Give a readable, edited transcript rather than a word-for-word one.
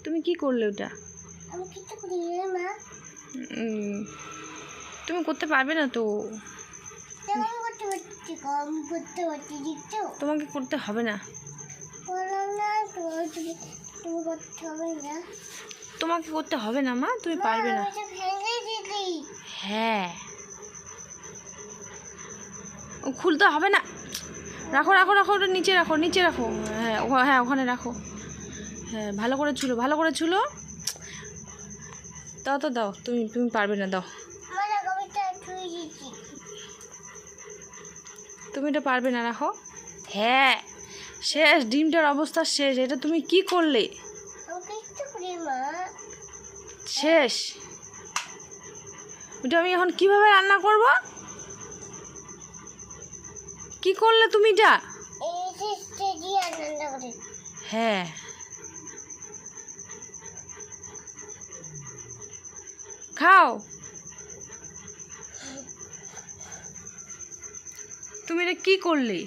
তুমি কি করলে ওটা? আমি কিছু করি না মা। তুমি করতে পারবে না তো। আমি করতে পারছি, কম করতে পারছি, দেখছো? তোমাকে করতে হবে না। বললাম না তুমি করতে হবে না। তোমাকে করতে হবে না মা, তুমি পারবে না। এটা ভেঙে দিলি। হ্যাঁ, খুলতে হবে না। রাখো রাখো রাখো, ওটা নিচে রাখো, নিচে রাখো। হ্যাঁ হ্যাঁ, ওখানে রাখো। হ্যাঁ, ভালো করে ছুলো, ভালো করে ছুলো। দাও তো দাও, তুমি তুমি পারবে না, দাও। তুমি এটা পারবে না, রাখো। হ্যাঁ, শেষ, ডিমটার অবস্থা শেষ। এটা তুমি কি করলে? শেষ। ওটা আমি এখন কিভাবে রান্না করব? কি করলে তুমি এটা? হ্যাঁ, খাও। তুমি এটা কি করলে?